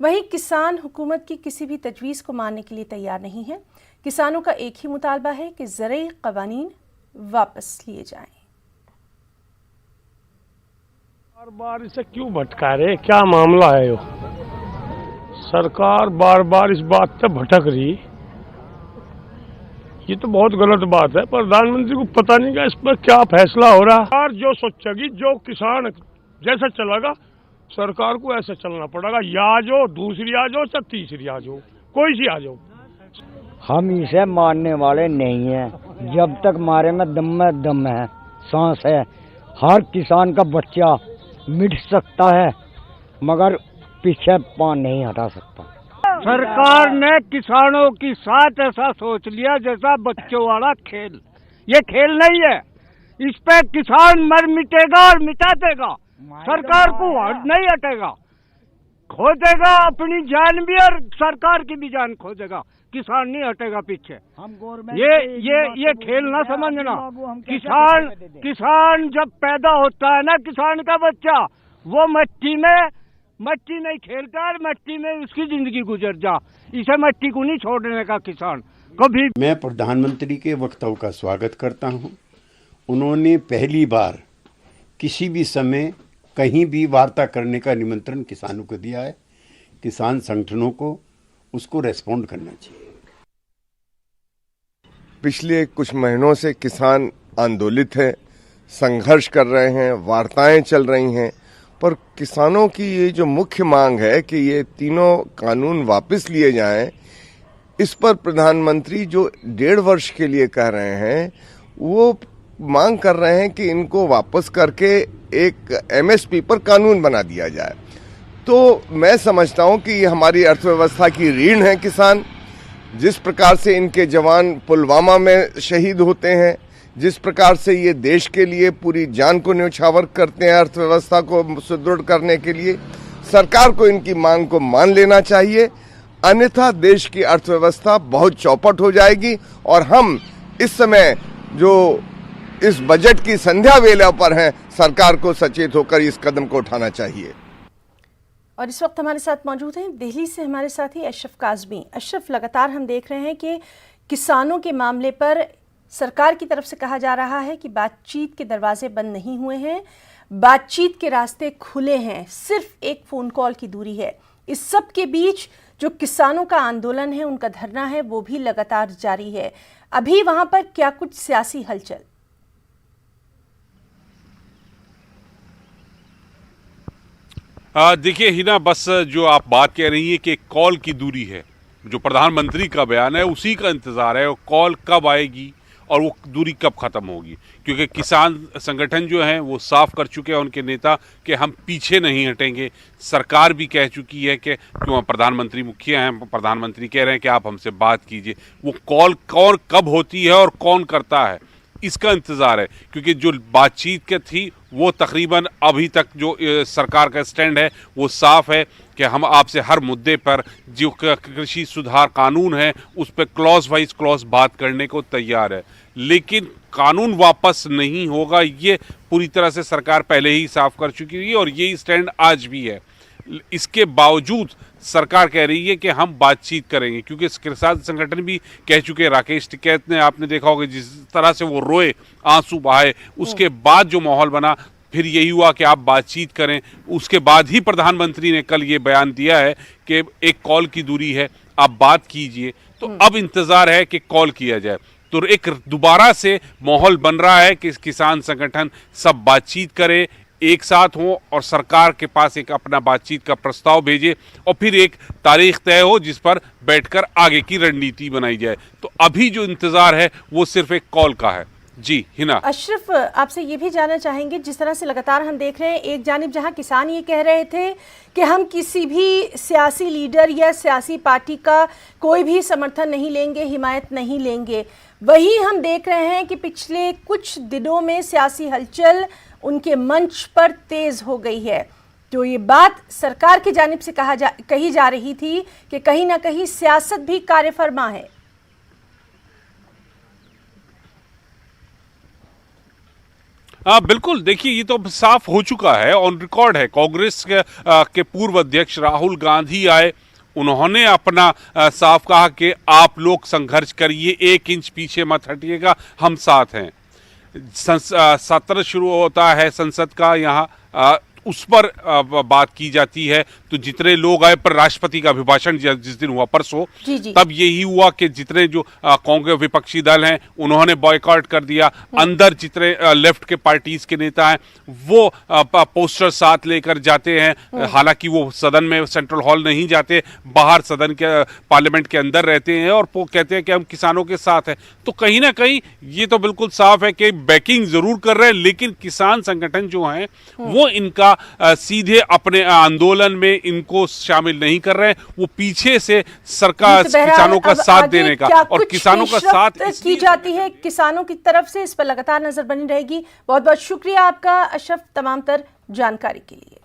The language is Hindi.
वहीं किसान हुकूमत की किसी भी तजवीज़ को मानने के लिए तैयार नहीं है। किसानों का एक ही मुतालबा है कि ज़रई क़वानीन वापस लिए जाएं। बार बार इसे क्यों भटका रहे, क्या मामला है? यो सरकार बार बार इस बात पे भटक रही, ये तो बहुत गलत बात है। प्रधानमंत्री को पता नहीं क्या इस पर क्या फैसला हो रहा है। सरकार जो सोचेगी, जो किसान जैसा चलेगा, सरकार को ऐसे चलना पड़ेगा। या जो दूसरी आ जाओ, चाहे तीसरी आ जाओ, कोई सी आ जाओ। हम इसे मानने वाले नहीं हैं। जब तक हमारे में दम है, सांस है, हर किसान का बच्चा मिट सकता है, मगर पीछे पाँव नहीं हटा सकता। सरकार ने किसानों की साथ ऐसा सोच लिया जैसा बच्चों वाला खेल। ये खेल नहीं है, इस पे किसान मर मिटेगा और मिटा देगा। सरकार को नहीं हटेगा, खो देगा अपनी जान भी और सरकार की भी जान खो देगा। किसान नहीं हटेगा पीछे। ये खेल ना समझना। किसान जब पैदा होता है ना, किसान का बच्चा, वो मट्टी नहीं खेलता और मट्टी में उसकी जिंदगी गुजर जा। इसे मट्टी को नहीं छोड़ने का किसान कभी। मैं प्रधानमंत्री के वक्तव्य का स्वागत करता हूं। उन्होंने पहली बार किसी भी समय कहीं भी वार्ता करने का निमंत्रण किसानों को दिया है। किसान संगठनों को उसको रेस्पॉन्ड करना चाहिए। पिछले कुछ महीनों से किसान आंदोलित है, संघर्ष कर रहे हैं, वार्ताएं चल रही हैं, पर किसानों की ये जो मुख्य मांग है कि ये तीनों कानून वापस लिए जाएं, इस पर प्रधानमंत्री जो 1.5 वर्ष के लिए कह रहे हैं, वो मांग कर रहे हैं कि इनको वापस करके एक एमएसपी पर कानून बना दिया जाए। तो मैं समझता हूं कि ये हमारी अर्थव्यवस्था की रीढ़ है किसान। जिस प्रकार से इनके जवान पुलवामा में शहीद होते हैं, जिस प्रकार से ये देश के लिए पूरी जान को न्यौछावर करते हैं अर्थव्यवस्था को सुदृढ़ करने के लिए, सरकार को इनकी मांग को मान लेना चाहिए। अन्यथा देश की अर्थव्यवस्था बहुत चौपट हो जाएगी और हम इस समय जो इस बजट की संध्या वेला पर हैं, सरकार को सचेत होकर इस कदम को उठाना चाहिए। और इस वक्त हमारे साथ मौजूद हैं दिल्ली से हमारे साथी अशरफ काज़मी। अशरफ, लगातार हम देख रहे हैं कि किसानों के मामले पर सरकार की तरफ से कहा जा रहा है कि बातचीत के दरवाजे बंद नहीं हुए हैं, बातचीत के रास्ते खुले हैं, सिर्फ एक फ़ोन कॉल की दूरी है। इस सब के बीच जो किसानों का आंदोलन है, उनका धरना है, वो भी लगातार जारी है। अभी वहां पर क्या कुछ सियासी हलचल? देखिए हिना, बस जो आप बात कह रही है कि कॉल की दूरी है, जो प्रधानमंत्री का बयान है उसी का इंतज़ार है। कॉल कब आएगी और वो दूरी कब ख़त्म होगी, क्योंकि किसान संगठन जो हैं वो साफ कर चुके हैं उनके नेता कि हम पीछे नहीं हटेंगे। सरकार भी कह चुकी है कि क्यों, प्रधानमंत्री मुखिया हैं, प्रधानमंत्री कह रहे हैं कि आप हमसे बात कीजिए। वो कॉल कौन कब होती है और कौन करता है, इसका इंतज़ार है, क्योंकि जो बातचीत के थी वो तकरीबन अभी तक जो सरकार का स्टैंड है वो साफ है कि हम आपसे हर मुद्दे पर, जो कृषि सुधार कानून है उस पर क्लॉज वाइज क्लॉज बात करने को तैयार है, लेकिन कानून वापस नहीं होगा, ये पूरी तरह से सरकार पहले ही साफ कर चुकी है और यही स्टैंड आज भी है। इसके बावजूद सरकार कह रही है कि हम बातचीत करेंगे, क्योंकि किसान संगठन भी कह चुके हैं। राकेश टिकैत ने, आपने देखा होगा जिस तरह से वो रोए, आंसू बहाए, उसके बाद जो माहौल बना फिर यही हुआ कि आप बातचीत करें। उसके बाद ही प्रधानमंत्री ने कल ये बयान दिया है कि एक कॉल की दूरी है, आप बात कीजिए। तो अब इंतजार है कि कॉल किया जाए। तो एक दोबारा से माहौल बन रहा है कि किसान संगठन सब बातचीत करे, एक साथ हो और सरकार के पास एक अपना बातचीत का प्रस्ताव भेजे और फिर एक तारीख तय हो जिस पर बैठकर आगे की रणनीति बनाई जाए। तो अभी जो इंतजार है वो सिर्फ एक कॉल का है। जी हिना। अशरफ, आपसे ये भी जानना चाहेंगे, जिस तरह से लगातार हम देख रहे हैं, एक जानिब जहां किसान ये कह रहे थे कि हम किसी भी सियासी लीडर या सियासी पार्टी का कोई भी समर्थन नहीं लेंगे, हिमायत नहीं लेंगे, वही हम देख रहे हैं कि पिछले कुछ दिनों में सियासी हलचल उनके मंच पर तेज हो गई है। तो ये बात सरकार की जानिब से कही जा रही थी कि कहीं ना कहीं सियासत भी कार्यफरमा है। बिल्कुल, देखिए ये तो अब साफ हो चुका है, ऑन रिकॉर्ड है। कांग्रेस के पूर्व अध्यक्ष राहुल गांधी आए, उन्होंने अपना साफ कहा कि आप लोग संघर्ष करिए, 1 इंच पीछे मत हटिएगा, हम साथ हैं। सत्र शुरू होता है संसद का, यहाँ उस पर बात की जाती है। तो जितने लोग आए, पर राष्ट्रपति का अभिभाषण जिस दिन हुआ परसों, तब यही हुआ कि जितने जो कांग्रेस विपक्षी दल हैं उन्होंने बॉयकॉट कर दिया। अंदर जितने लेफ्ट के पार्टीज के नेता हैं वो पोस्टर साथ लेकर जाते हैं, हालांकि वो सदन में सेंट्रल हॉल नहीं जाते, बाहर सदन के पार्लियामेंट के अंदर रहते हैं और वो कहते हैं कि हम किसानों के साथ हैं। तो कहीं ना कहीं ये तो बिल्कुल साफ है कि बैकिंग जरूर कर रहे हैं, लेकिन किसान संगठन जो हैं वो इनका सीधे अपने आंदोलन में इनको शामिल नहीं कर रहे हैं, वो पीछे से सरकार किसानों का साथ देने का और किसानों का साथ की जाती है किसानों की तरफ से, इस पर लगातार नजर बनी रहेगी। बहुत बहुत शुक्रिया आपका अशरफ तमाम तर जानकारी के लिए।